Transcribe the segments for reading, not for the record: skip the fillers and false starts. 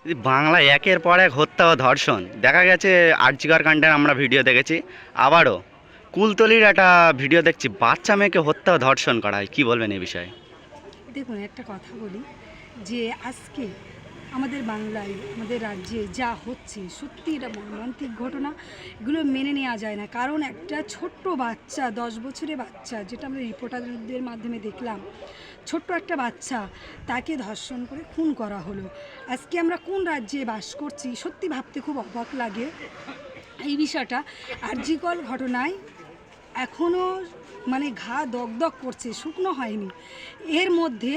বাংলায় একের পর এক হত্যা ও ধর্ষণ দেখা গেছে। আরজিকর কাণ্ডের আমরা ভিডিও দেখেছি, আবারও কুলতলির একটা ভিডিও দেখছি, বাচ্চা মেয়েকে হত্যা ও ধর্ষণ করা হয়। কি বলবেন এই বিষয়ে? দেখুন, একটা কথা বলি যে আজকে আমাদের বাংলায়, আমাদের রাজ্যে যা হচ্ছে সত্যি এটা মর্মান্তিক ঘটনা। এগুলো মেনে নেওয়া যায় না। কারণ একটা ছোট্ট বাচ্চা, 10 বছরের বাচ্চা, যেটা আমরা রিপোর্টারদের মাধ্যমে দেখলাম, ছোট্ট একটা বাচ্চা, তাকে ধর্ষণ করে খুন করা হলো। আজকে আমরা কোন রাজ্যে বাস করছি সত্যি ভাবতে খুব অবাক লাগে এই বিষয়টা। আরজি কর ঘটনায় এখনও মানে ঘা দগদগ করছে, শুকনো হয়নি। এর মধ্যে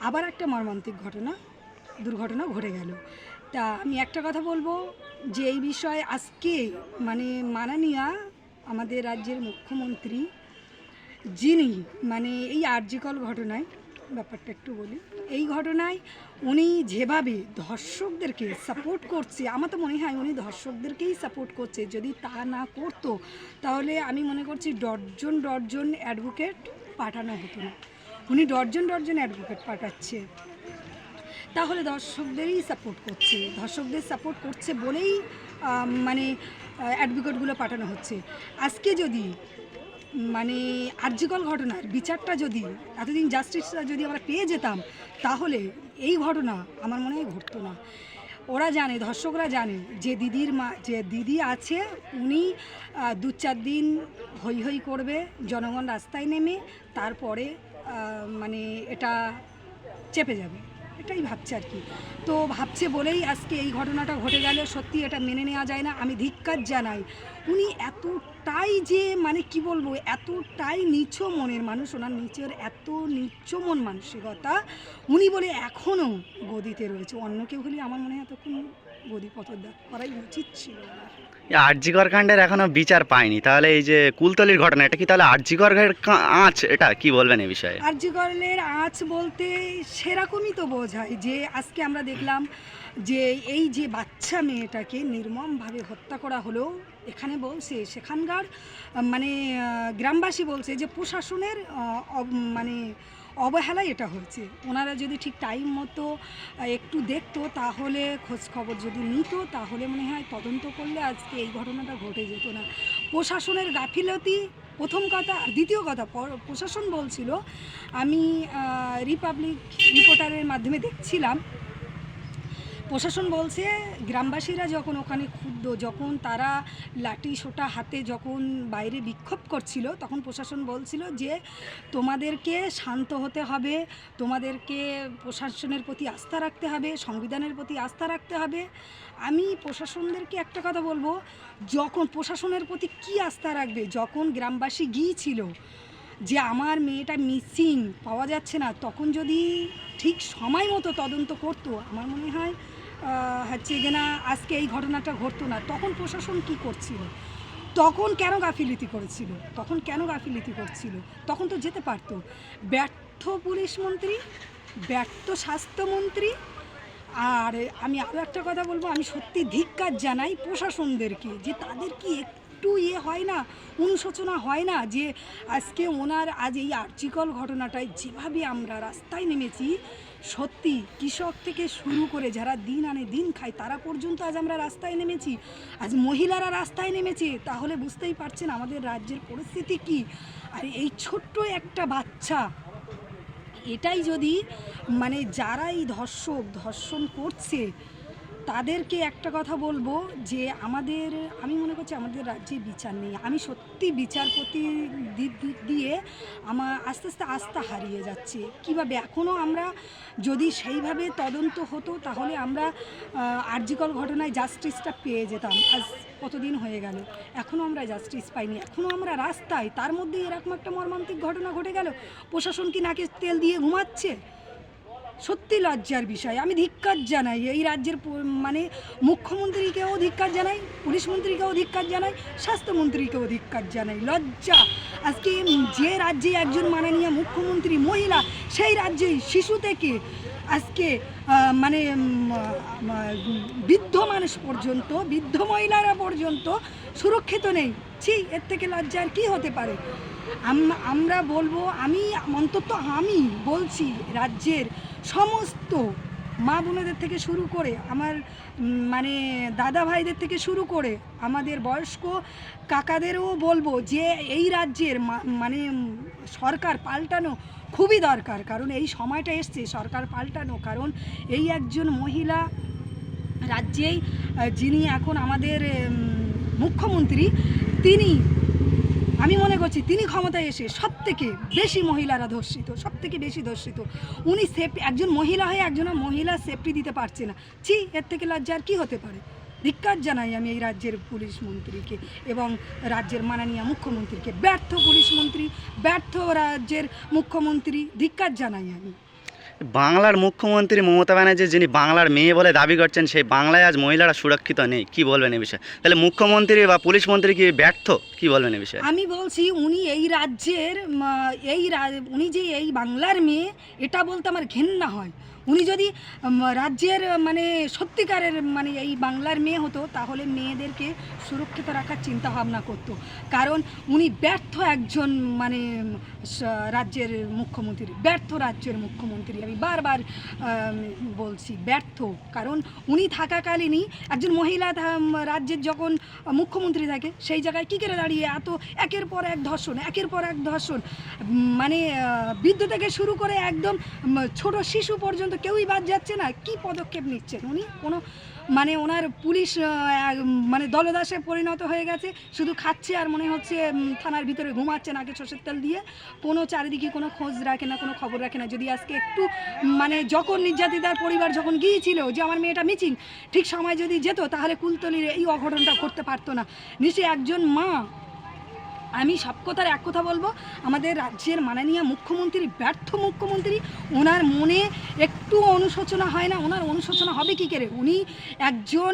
আবার একটা মর্মান্তিক দুর্ঘটনা ঘটে গেল। তা আমি একটা কথা বলবো যে এই বিষয়ে আজকে মানে মাননীয়া আমাদের রাজ্যের মুখ্যমন্ত্রী, যিনি মানে এই আরজিকর ঘটনায়, ব্যাপারটা একটু বলি, এই ঘটনায় উনি যেভাবে ধর্ষকদেরকে সাপোর্ট করছে, আমার তো মনে হয় উনি ধর্ষকদেরকেই সাপোর্ট করছে। যদি তা না করতো তাহলে আমি মনে করছি ডজন অ্যাডভোকেট পাঠানো হতো না। উনি ডজন অ্যাডভোকেট পাঠাচ্ছে, তাহলে ধর্ষকদের সাপোর্ট করছে বলেই মানে অ্যাডভোকেটগুলো পাঠানো হচ্ছে। আজকে যদি মানে আরজিকর ঘটনার বিচারটা যদি, এতদিন জাস্টিসটা যদি আমরা পেয়ে যেতাম, তাহলে এই ঘটনা আমার মনে হয় ঘটতো না। ওরা জানে, ধর্ষকরা জানে যে যে দিদি আছে, উনি 2-4 দিন হৈ হৈ করবে, জনগণ রাস্তায় নেমে, তারপরে মানে এটা চেপে যাবে, এটাই ভাবছে আর কি। তো ভাবছে বলেই আজকে এই ঘটনাটা ঘটে গেল। সত্যি এটা মেনে নেওয়া যায় না। আমি ধিক্কার জানাই। উনি এতটাই যে মানে কি বলবো, এতটাই নিচু মনের মানুষ, ওনার নিচের এত নিচু মন মানসিকতা, উনি বলে এখনও গদিতে রয়েছে। অন্য কেউ হলে আমার মনে হয় এতক্ষণ গদি পদত্যাগ করাই উচিত ছিল ওনার। আরজিকর কাণ্ডের এখনো বিচার পায়নি, তাহলে এই যে কুলতলির ঘটনা, এটা কি তাহলে আরজিকরের আঁচ? এটা কি বলবেন এই বিষয়ে? আরজিকরের আঁচ বলতে সেরকমই তো বোঝায় যে আজকে আমরা দেখলাম যে এই যে বাচ্চা মেয়েটাকে নির্মমভাবে হত্যা করা হলো। এখানে বলছে, সেখানকার মানে গ্রামবাসী বলছে যে প্রশাসনের মানে অবহেলায় এটা হয়েছে। ওনারা যদি ঠিক টাইম মতো একটু দেখতো, তাহলে খোঁজ খবর যদি নিত, তাহলে মনে হয় তদন্ত করলে আজকে এই ঘটনাটা ঘটে যেত না। প্রশাসনের গাফিলতি প্রথম কথা। আর দ্বিতীয় কথা, প্রশাসন বলছিল, আমি রিপোর্টারের মাধ্যমে দেখছিলাম, প্রশাসন বলছে গ্রামবাসীরা যখন ওখানে ক্ষুব্ধ, যখন তারা লাঠি সোঁটা হাতে যখন বাইরে বিক্ষোভ করছিল, তখন প্রশাসন বলছিল যে তোমাদেরকে শান্ত হতে হবে, তোমাদেরকে প্রশাসনের প্রতি আস্থা রাখতে হবে, সংবিধানের প্রতি আস্থা রাখতে হবে। আমি প্রশাসনদেরকে একটা কথা বলবো, যখন প্রশাসনের প্রতি কি আস্থা রাখবে, যখন গ্রামবাসী গিয়েছিল যে আমার মেয়েটা মিসিং, পাওয়া যাচ্ছে না, তখন যদি ঠিক সময় মতো তদন্ত করতো, আমার মনে হয় হচ্ছে কিনা আজকে এই ঘটনাটা ঘটতো না। তখন প্রশাসন কি করছিল? তখন কেন গাফিলতি করছিল? তখন তো যেতে পারতো। ব্যর্থ পুলিশ মন্ত্রী, ব্যর্থ স্বাস্থ্যমন্ত্রী। আর আমি আরও একটা কথা বলবো, আমি সত্যি ধিক্কার জানাই প্রশাসনদেরকে, যে তাদের কি একটু হয় না, অনুশোচনা হয় না, যে আজকে ওনার আজ এই আর্জিকর ঘটনাটায় যেভাবে আমরা রাস্তায় নেমেছি, সত্যি কৃষক থেকে শুরু করে যারা দিন আনে দিন খায়, তারা পর্যন্ত আজ আমরা রাস্তায় নেমেছি, আজ মহিলারা রাস্তায় নেমেছে, তাহলে বুঝতেই পারছেন আমাদের রাজ্যের পরিস্থিতি কী। আর এই ছোট্ট একটা বাচ্চা, এটাই যদি মানে যারা এই ধর্ষণ করছে, তাদেরকে একটা কথা বলবো যে আমি মনে করছি আমাদের রাজ্যে বিচার নেই। আমি সত্যি বিচারপতি দিক দিয়ে আমার আস্তে আস্তে আস্থা হারিয়ে যাচ্ছে। কীভাবে এখনও আমরা যদি সেইভাবে তদন্ত হতো, তাহলে আমরা আরজিকর ঘটনায় জাস্টিসটা পেয়ে যেতাম। আজ কতদিন হয়ে গেল, এখনও আমরা জাস্টিস পাইনি, এখনও আমরা রাস্তায়। তার মধ্যে এরকম একটা মর্মান্তিক ঘটনা ঘটে গেল। প্রশাসন কি নাকে তেল দিয়ে ঘুমাচ্ছে? সত্যি লজ্জার বিষয়। আমি ধিক্কার জানাই এই রাজ্যের মানে মুখ্যমন্ত্রীকেও ধিক্কার জানাই, পুলিশ মন্ত্রীকেও ধিক্কার জানাই, স্বাস্থ্যমন্ত্রীকেও ধিক্কার জানাই। লজ্জা। আজকে যে রাজ্যে একজন মাননীয় মুখ্যমন্ত্রী মহিলা, সেই রাজ্যেই শিশু থেকে আজকে মানে বৃদ্ধ মানুষ পর্যন্ত, বৃদ্ধ মহিলারা পর্যন্ত সুরক্ষিত নেই। ছি, এর থেকে লজ্জার কি হতে পারে? আমরা বলবো, আমি অন্তত আমি বলছি রাজ্যের সমস্ত মা বোনেদের থেকে শুরু করে আমার মানে দাদা ভাইদের থেকে শুরু করে আমাদের বয়স্ক কাকাদেরও বলবো যে এই রাজ্যের মানে সরকার পাল্টানো খুবই দরকার, কারণ এই সময়টা এসছে সরকার পাল্টানো। কারণ এই একজন মহিলা রাজ্যেই যিনি এখন আমাদের মুখ্যমন্ত্রী, তিনি, আমি মনে করছি তিনি ক্ষমতায় এসে সবথেকে বেশি মহিলারা ধর্ষিত, সবথেকে বেশি ধর্ষিত। উনি একজন মহিলা হয়ে একজন মহিলা সেফটি দিতে পারছে না। এর থেকে লজ্জার কী হতে পারে? ধিক্কার জানাই আমি এই রাজ্যের পুলিশ মন্ত্রীকে এবং রাজ্যের মাননীয় মুখ্যমন্ত্রীকে। ব্যর্থ পুলিশ মন্ত্রী, ব্যর্থ রাজ্যের মুখ্যমন্ত্রী, ধিক্কার জানাই আমি। বাংলার মুখ্যমন্ত্রী মমতা ব্যানার্জি, যিনি বাংলার মেয়ে বলে দাবি করছেন, সেই বাংলায় আজ মহিলারা সুরক্ষিত নেই, কি বলবেন এই বিষয়ে? তাহলে মুখ্যমন্ত্রী বা পুলিশ মন্ত্রী কি ব্যর্থ, কি বলবেন এই বিষয়ে? আমি বলছি উনি এই রাজ্যের উনি যে এই বাংলার মেয়ে, এটা বলতে আমার ঘেন্না হয়। উনি যদি রাজ্যের মানে সত্যিকারের মানে এই বাংলার মেয়ে হতো, তাহলে মেয়েদেরকে সুরক্ষিত রাখার চিন্তা ভাবনা করতো। কারণ উনি ব্যর্থ একজন মানে রাজ্যের মুখ্যমন্ত্রী, ব্যর্থ রাজ্যের মুখ্যমন্ত্রী। আমি বারবার বলছি ব্যর্থ। কারণ উনি থাকাকালীনই একজন মহিলা রাজ্যের যখন মুখ্যমন্ত্রী থাকে, সেই জায়গায় কী করে দাঁড়িয়ে এত একের পর এক ধর্ষণ, একের পর এক ধর্ষণ, মানে বৃদ্ধ থেকে শুরু করে একদম ছোট শিশু পর্যন্ত কেউই বাদ যাচ্ছে না। কি পদক্ষেপ নিচ্ছেন উনি? কোনো মানে ওনার পুলিশ মানে দলদাসে পরিণত হয়ে গেছে, শুধু খাচ্ছে আর মনে হচ্ছে থানার ভিতরে ঘুমাচ্ছেন আগে সর্ষের তেল দিয়ে। কোনো চারিদিকে কোনো খোঁজ রাখে না, কোনো খবর রাখে না। যদি আজকে একটু মানে যখন নির্যাতিতার পরিবার যখন গিয়েছিল যে আমার মেয়েটা মিচিং, ঠিক সময় যদি যেত, তাহলে কুলতলির এই অঘটনটা করতে পারতো না। নিশ্চয়ই একজন মা, আমি সব কথার এক কথা বলবো, আমাদের রাজ্যের মাননীয় মুখ্যমন্ত্রী ব্যর্থ মুখ্যমন্ত্রী। ওনার মনে একটু অনুশোচনা হয় না। ওনার অনুশোচনা হবে কী করে? উনি একজন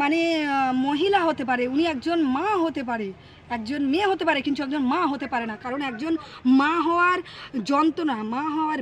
মানে মহিলা হতে পারে, উনি একজন মা হতে পারে, একজন মেয়ে হতে পারে, কিন্তু একজন মা হতে পারে না। কারণ একজন মা হওয়ার যন্ত্রণা, মা হওয়ার